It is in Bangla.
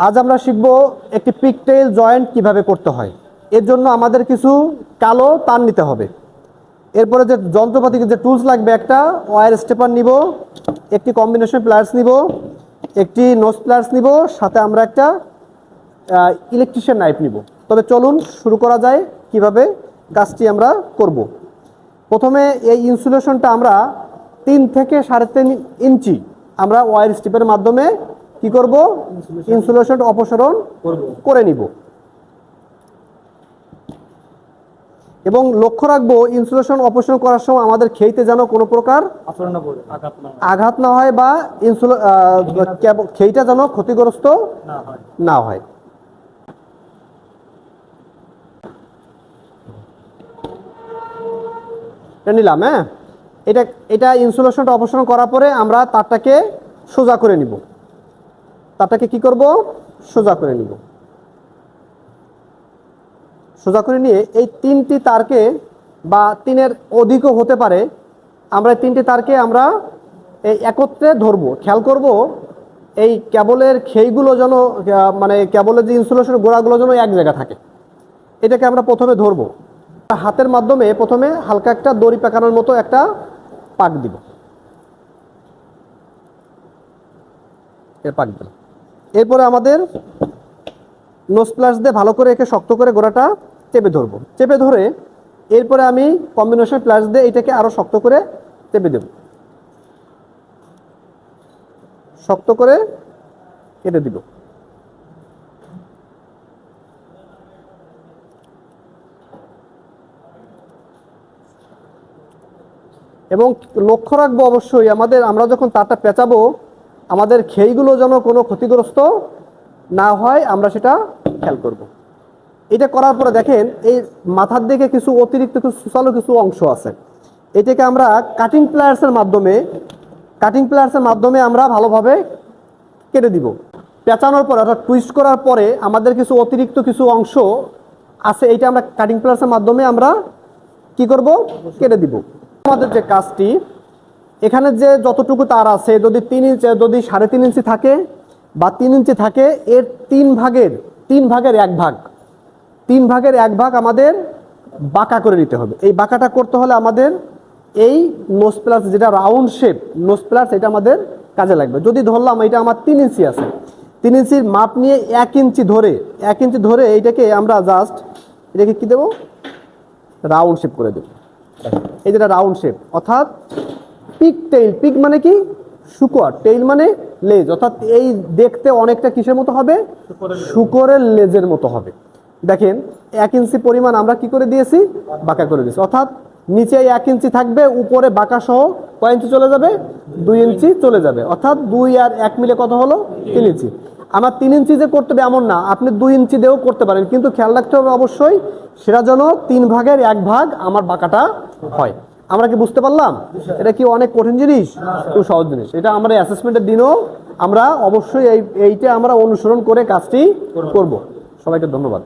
আজ আমরা শিখব একটি পিকটেইল জয়েন্ট কিভাবে করতে হয়। এর জন্য আমাদের কিছু কালো তার নিতে হবে। এরপরে যে যন্ত্রপাতি যে টুলস লাগবে, একটা ওয়্যার স্টেপার নিব, একটি কম্বিনেশন প্লায়ার্স নিব, একটি নোজ প্লায়ার্স নিব, সাথে আমরা একটা ইলেকট্রিশিয়ান নাইফ নিব। তবে চলুন শুরু করা যায় কিভাবে কাজটি আমরা করব। প্রথমে এই ইনসুলেশনটা আমরা 3 থেকে 3.5 ইঞ্চি আমরা ওয়্যার স্ট্রিপের মাধ্যমে কি করব, ইনসুলেশন অপসারণ করে নিব। এবং লক্ষ্য রাখবো ইনসুলেশন অপসারণ করার সময় আমাদের খেইতে যেন কোনো প্রকার আঘাত না হয় বা খেইটা যেন ক্ষতিগ্রস্ত না হয়। এটা নিলাম। হ্যাঁ, এটা ইনসুলেশনটা অপসারণ করার পরে আমরা তারটাকে সোজা করে নিব। তারটাকে কি করব, সোজা করে নিব। সোজা করে নিয়ে এই 3টি তারকে বা 3-এর অধিকও হতে পারে, আমরা 3টি তারকে আমরা এই একত্রে ধরবো। খেয়াল করব এই কেবলের খেইগুলো যেন মানে কেবলের যে ইনসুলেশনের গোড়াগুলো যেন এক জায়গা থাকে। এটাকে আমরা প্রথমে ধরবো, হাতের মাধ্যমে প্রথমে হালকা একটা দড়ি পেঁকানোর মতো একটা পাক দিব। পাক দিলাম। এরপরে আমাদের নোজ প্লাস দিয়ে ভালো করে একে শক্ত করে গোড়াটা চেপে ধরবো। চেপে ধরে এরপরে আমি কম্বিনেশন প্লাস দিয়ে এটাকে আরো শক্ত করে চেপে দেব। শক্ত করে কেটে দিব। এবং লক্ষ্য রাখবো অবশ্যই আমরা যখন তারটা পেঁচাবো আমাদের খেইগুলো যেন কোনো ক্ষতিগ্রস্ত না হয়, আমরা সেটা খেয়াল করব। এটা করার পরে দেখেন এই মাথার দিকে কিছু অতিরিক্ত সুচালো কিছু অংশ আছে, এটাকে আমরা কাটিং প্লায়ার্সের মাধ্যমে আমরা ভালোভাবে কেটে দিব। পেঁচানোর পরে অর্থাৎ টুইস্ট করার পরে আমাদের কিছু অতিরিক্ত কিছু অংশ আছে, এইটা আমরা কাটিং প্লায়ার্সের মাধ্যমে আমরা কি করব, কেটে দিব। আমাদের যে কাজটি, এখানে যে যতটুকু তার আছে, যদি 3 ইঞ্চি, যদি 3.5 ইঞ্চি থাকে বা 3 ইঞ্চি থাকে, এর 3 ভাগের 1 ভাগ আমাদের বাঁকা করে নিতে হবে। এই বাঁকাটা করতে হলে আমাদের এই নোজ প্লাস যেটা রাউন্ড শেপ নোজ প্লাস, এটা আমাদের কাজে লাগবে। যদি ধরলাম এটা আমার 3 ইঞ্চি আছে, 3 ইঞ্চির মাপ নিয়ে 1 ইঞ্চি ধরে এইটাকে আমরা জাস্ট এটাকে কি দেবো, রাউন্ড শেপ করে দেবো। এই যেটা রাউন্ড শেপ, অর্থাৎ পিক মানে কি, শুকর, টেইল মানে লেজ, অর্থাৎ এই দেখতে অনেকটা কিসের মতো হবে, শুকরের লেজের মতো হবে। দেখেন 1 ইঞ্চি পরিমাণ আমরা কি করে দিয়েছি, বাঁকা করে দিয়েছি। অর্থাৎ নিচে 1 ইঞ্চি থাকবে, উপরে বাঁকা সহ কয় ইঞ্চি চলে যাবে, 2 ইঞ্চি চলে যাবে। অর্থাৎ 2 আর 1 মিলে কত হলো, 3 ইঞ্চি। আমার 3 ইঞ্চি যে করতে হবে এমন না, আপনি 2 ইঞ্চি দিয়েও করতে পারেন, কিন্তু খেয়াল রাখতে হবে অবশ্যই সেটা যেন 3 ভাগের 1 ভাগ আমার বাঁকাটা হয়। আমরা কি বুঝতে পারলাম? এটা কি অনেক কঠিন জিনিস? খুব সহজ জিনিস। এটা আমরা অ্যাসেসমেন্টের দিনও আমরা অবশ্যই এইটা আমরা অনুসরণ করে কাজটি করব। সবাইকে ধন্যবাদ।